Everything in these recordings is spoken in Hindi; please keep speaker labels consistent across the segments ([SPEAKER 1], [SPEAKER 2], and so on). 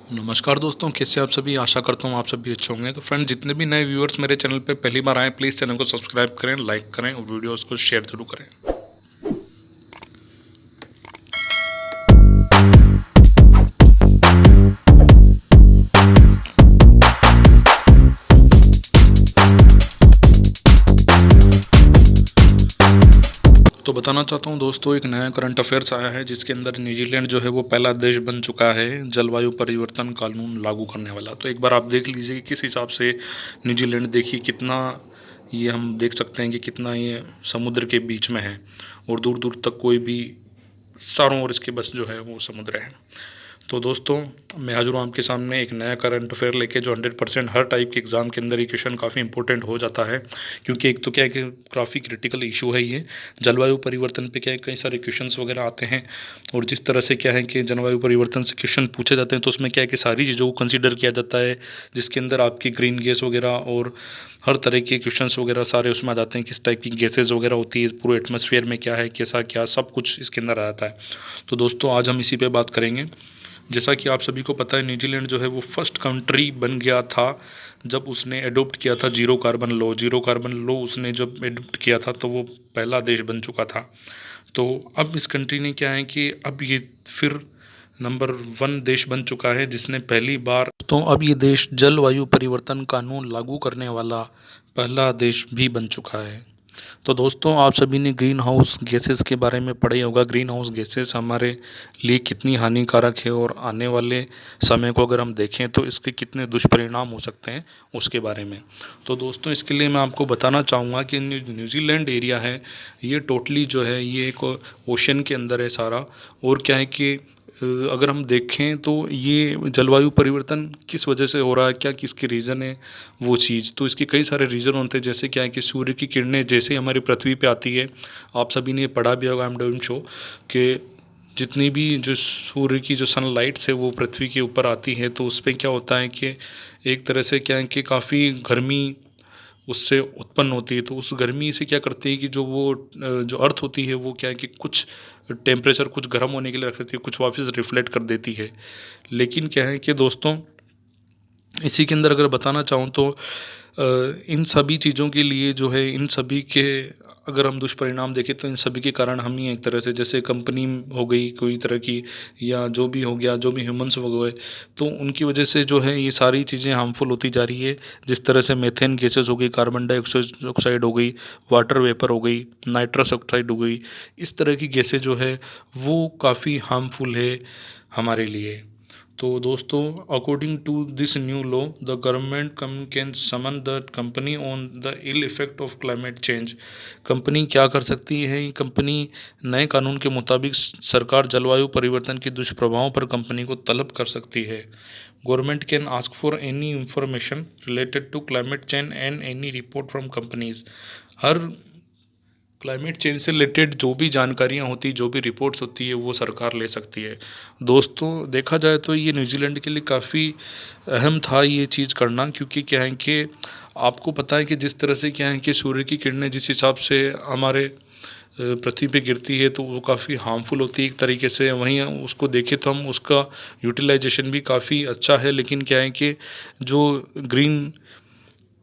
[SPEAKER 1] नमस्कार दोस्तों, कैसे आप सभी। आशा करता हूँ आप सभी अच्छे होंगे। तो फ्रेंड, जितने भी नए व्यूअर्स मेरे चैनल पे पहली बार आए, प्लीज़ चैनल को सब्सक्राइब करें, लाइक करें और वीडियोस को शेयर जरूर करें। तो बताना चाहता हूँ दोस्तों, एक नया करंट अफेयर्स आया है जिसके अंदर न्यूजीलैंड जो है वो पहला देश बन चुका है जलवायु परिवर्तन कानून लागू करने वाला। तो एक बार आप देख लीजिए कि किस हिसाब से न्यूजीलैंड, देखिए कितना, ये हम देख सकते हैं कि कितना ये समुद्र के बीच में है और दूर दूर तक कोई भी, चारों ओर इसके बस जो है वो समुद्र है। तो दोस्तों, मैं हाजिर हूँ आपके सामने एक नया करंट अफेयर लेके, जो 100% हर टाइप के एग्ज़ाम के अंदर ये क्वेश्चन काफ़ी इंपॉर्टेंट हो जाता है। क्योंकि एक तो क्या है कि काफ़ी क्रिटिकल इशू है ये जलवायु परिवर्तन पे, क्या है कई सारे क्वेश्चंस वगैरह आते हैं। और जिस तरह से क्या है कि जलवायु परिवर्तन से क्वेश्चन पूछे जाते हैं तो उसमें क्या है कि सारी चीज़ों को कंसिडर किया जाता है, जिसके अंदर आपकी ग्रीन गैस वगैरह और हर तरह के क्वेश्चंस वगैरह सारे उसमें आ जाते हैं। किस टाइप की गैसेज वगैरह होती है, पूरे एटमॉस्फेयर में क्या है, कैसा क्या, सब कुछ इसके अंदर आ जाता है। तो दोस्तों, आज हम इसी पे बात करेंगे। जैसा कि आप सभी को पता है, न्यूजीलैंड जो है वो फर्स्ट कंट्री बन गया था जब उसने एडोप्ट किया था zero carbon law. Zero carbon law उसने जब एडोप्ट किया था तो वो पहला देश बन चुका था। तो अब इस कंट्री ने क्या है कि अब ये फिर नंबर 1 देश बन चुका है जिसने पहली बार, तो अब ये देश जलवायु परिवर्तन कानून लागू करने वाला पहला देश भी बन चुका है। तो दोस्तों, आप सभी ने ग्रीन हाउस गैसेस के बारे में पढ़ा ही होगा। ग्रीन हाउस गैसेस हमारे लिए कितनी हानिकारक है और आने वाले समय को अगर हम देखें तो इसके कितने दुष्परिणाम हो सकते हैं उसके बारे में। तो दोस्तों, इसके लिए मैं आपको बताना चाहूँगा कि न्यूजीलैंड एरिया है ये टोटली जो है ये एक ओशन के अंदर है सारा। और क्या है कि अगर हम देखें तो ये जलवायु परिवर्तन किस वजह से हो रहा है, क्या किसके रीज़न है वो चीज़, तो इसके कई सारे रीज़न होते हैं। जैसे क्या है कि सूर्य की किरणें जैसे ही हमारी पृथ्वी पे आती है, आप सभी ने पढ़ा भी होगा, आई एम डोइंग शो, कि जितनी भी जो सूर्य की जो सनलाइट्स है वो पृथ्वी के ऊपर आती है तो उस पर क्या होता है कि एक तरह से क्या है कि काफ़ी गर्मी उससे उत्पन्न होती है। तो उस गर्मी से क्या करती है कि जो वो जो अर्थ होती है वो क्या है कि कुछ टेम्परेचर कुछ गर्म होने के लिए रख देती है, कुछ वापस रिफ्लेक्ट कर देती है। लेकिन क्या है कि दोस्तों, इसी के अंदर अगर बताना चाहूँ तो इन सभी चीज़ों के लिए जो है, इन सभी के अगर हम दुष्परिणाम देखें तो इन सभी के कारण हम ही एक तरह से, जैसे कंपनी हो गई कोई तरह की, या जो भी हो गया, जो भी ह्यूमंस हो गए, तो उनकी वजह से जो है ये सारी चीज़ें हार्मफुल होती जा रही है। जिस तरह से मेथेन गैसेस हो गई, कार्बन डाइऑक्साइड हो गई, वाटर वेपर हो गई, नाइट्रस ऑक्साइड हो गई, इस तरह की गैसें जो है वो काफ़ी हार्मफुल है हमारे लिए। तो दोस्तों, according to this new law the government can summon the company on the ill effect of climate change. Company क्या कर सकती है, कंपनी नए कानून के मुताबिक सरकार जलवायु परिवर्तन के दुष्प्रभावों पर कंपनी को तलब कर सकती है। Government can ask for any information related to climate change and any report from companies. हर क्लाइमेट चेंज से रिलेटेड जो भी जानकारियाँ होती, जो भी रिपोर्ट्स होती है वो सरकार ले सकती है। दोस्तों, देखा जाए तो ये न्यूजीलैंड के लिए काफ़ी अहम था ये चीज़ करना, क्योंकि क्या है कि आपको पता है कि जिस तरह से क्या है कि सूर्य की किरणें जिस हिसाब से हमारे पृथ्वी पे गिरती है तो वो काफ़ी हार्मफुल होती है एक तरीके से। वहीं उसको देखें तो हम उसका यूटिलाइजेशन भी काफ़ी अच्छा है, लेकिन क्या है कि जो ग्रीन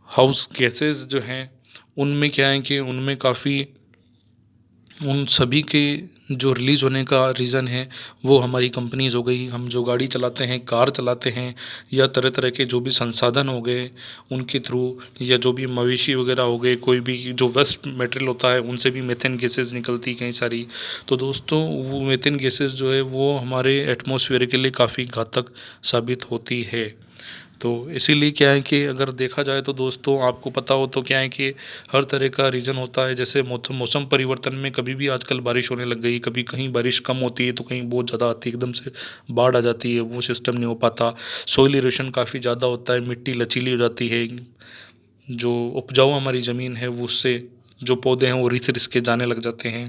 [SPEAKER 1] हाउस गैसेस जो हैं उनमें क्या है कि उनमें काफ़ी, उन सभी के जो रिलीज़ होने का रीज़न है वो हमारी कंपनीज़ हो गई। हम जो गाड़ी चलाते हैं, कार चलाते हैं, या तरह तरह के जो भी संसाधन हो गए उनके थ्रू, या जो भी मवेशी वगैरह हो गए, कोई भी जो वेस्ट मटेरियल होता है उनसे भी मीथेन गैसेस निकलती कई सारी। तो दोस्तों, वो मीथेन गैसेस जो है वो हमारे एटमॉस्फेयर के लिए काफ़ी घातक साबित होती है। तो इसीलिए क्या है कि अगर देखा जाए तो दोस्तों, आपको पता हो तो क्या है कि हर तरह का रीज़न होता है। जैसे मौसम परिवर्तन में कभी भी आजकल बारिश होने लग गई, कभी कहीं बारिश कम होती है तो कहीं बहुत ज़्यादा आती है, एकदम से बाढ़ आ जाती है, वो सिस्टम नहीं हो पाता। सॉइल इरोशन काफ़ी ज़्यादा होता है, मिट्टी लचीली हो जाती है, जो उपजाऊ हमारी ज़मीन है वो उससे जो पौधे हैं वो रिस रिस के जाने लग जाते हैं।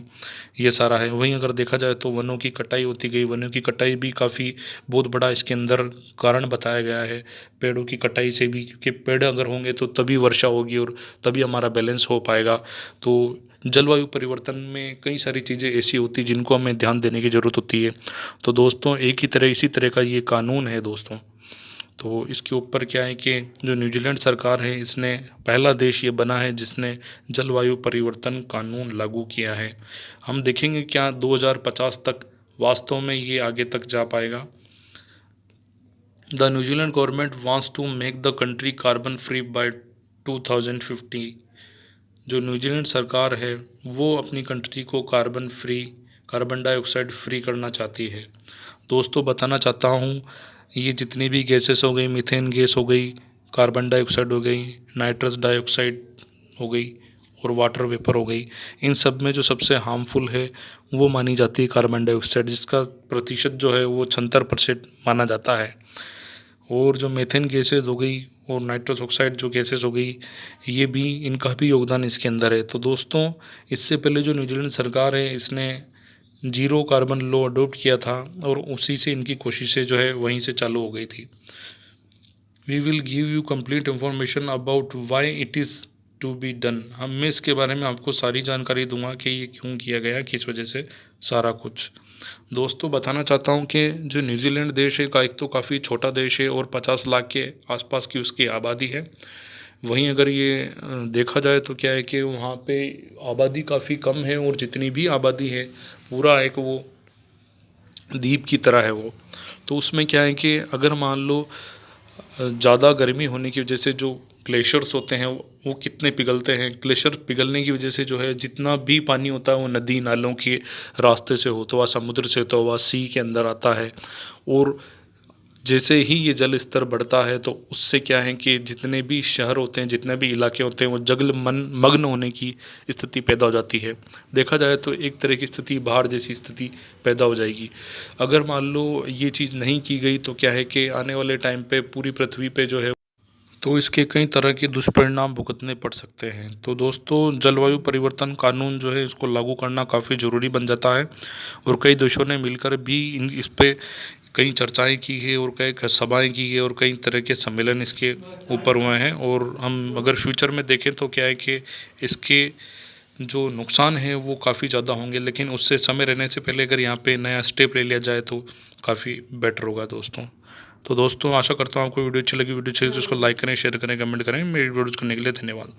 [SPEAKER 1] ये सारा है। वहीं अगर देखा जाए तो वनों की कटाई होती गई, वनों की कटाई भी काफ़ी बहुत बड़ा इसके अंदर कारण बताया गया है। पेड़ों की कटाई से भी, क्योंकि पेड़ अगर होंगे तो तभी वर्षा होगी और तभी हमारा बैलेंस हो पाएगा। तो जलवायु परिवर्तन में कई सारी चीज़ें ऐसी होती हैं जिनको हमें ध्यान देने की ज़रूरत होती है। तो दोस्तों एक ही तरह इसी तरह का ये कानून है दोस्तों। तो इसके ऊपर क्या है कि जो न्यूजीलैंड सरकार है, इसने पहला देश ये बना है जिसने जलवायु परिवर्तन कानून लागू किया है। हम देखेंगे क्या 2050 तक वास्तव में ये आगे तक जा पाएगा। The New Zealand government wants to make the country carbon free by 2050। जो न्यूजीलैंड सरकार है वो अपनी कंट्री को कार्बन डाइऑक्साइड फ्री करना चाहती है। दोस्तों बताना चाहता हूँ, ये जितनी भी गैसेस हो गई, मीथेन गैस हो गई, कार्बन डाइऑक्साइड हो गई, नाइट्रस डाइऑक्साइड हो गई और वाटर वेपर हो गई, इन सब में जो सबसे हार्मफुल है वो मानी जाती है कार्बन डाइऑक्साइड, जिसका प्रतिशत जो है वो 76% माना जाता है। और जो मीथेन गैसेस हो गई और नाइट्रस ऑक्साइड जो गैसेस हो गई, ये भी इनका भी योगदान इसके अंदर है। तो दोस्तों इससे पहले जो न्यूजीलैंड सरकार है इसने जीरो कार्बन लॉ अडोप्ट किया था और उसी से इनकी कोशिशें जो है वहीं से चालू हो गई थी। We will give you complete information about why it is to be done. मैं इसके बारे में आपको सारी जानकारी दूंगा कि ये क्यों किया गया, किस वजह से, सारा कुछ। दोस्तों बताना चाहता हूँ कि जो न्यूजीलैंड देश है का एक तो काफ़ी छोटा देश है और 50 लाख के आसपास की उसकी आबादी है। वहीं अगर ये देखा जाए तो क्या है कि वहाँ पे आबादी काफ़ी कम है और जितनी भी आबादी है पूरा एक वो द्वीप की तरह है वो। तो उसमें क्या है कि अगर मान लो ज़्यादा गर्मी होने की वजह से जो ग्लेशियर्स होते हैं वो कितने पिघलते हैं, ग्लेशियर पिघलने की वजह से जो है जितना भी पानी होता है वो नदी नालों के रास्ते से होता हुआ, समुद्र से होता हुआ सी के अंदर आता है। और जैसे ही ये जल स्तर बढ़ता है तो उससे क्या है कि जितने भी शहर होते हैं, जितने भी इलाके होते हैं, वो मग्न होने की स्थिति पैदा हो जाती है। देखा जाए तो एक तरह की स्थिति बाहर जैसी स्थिति पैदा हो जाएगी। अगर मान लो ये चीज़ नहीं की गई तो क्या है कि आने वाले टाइम पे पूरी पृथ्वी पे जो है तो इसके कई तरह के दुष्परिणाम भुगतने पड़ सकते हैं। तो दोस्तों जलवायु परिवर्तन कानून जो है इसको लागू करना काफ़ी ज़रूरी बन जाता है और कई देशों ने मिलकर भी इस पे कई चर्चाएं की है और कई सभाएं की है और कई तरह के सम्मेलन इसके ऊपर हुए हैं। और हम अगर फ्यूचर में देखें तो क्या है कि इसके जो नुकसान हैं वो काफ़ी ज़्यादा होंगे, लेकिन उससे समय रहने से पहले अगर यहाँ पे नया स्टेप ले लिया जाए तो काफ़ी बेटर होगा दोस्तों। तो दोस्तों आशा करता हूँ आपको वीडियो अच्छी लगी। वीडियो अच्छी लगी तो उसको लाइक करें, शेयर करें, कमेंट करें। मेरी वीडियोज़ करने के लिए धन्यवाद।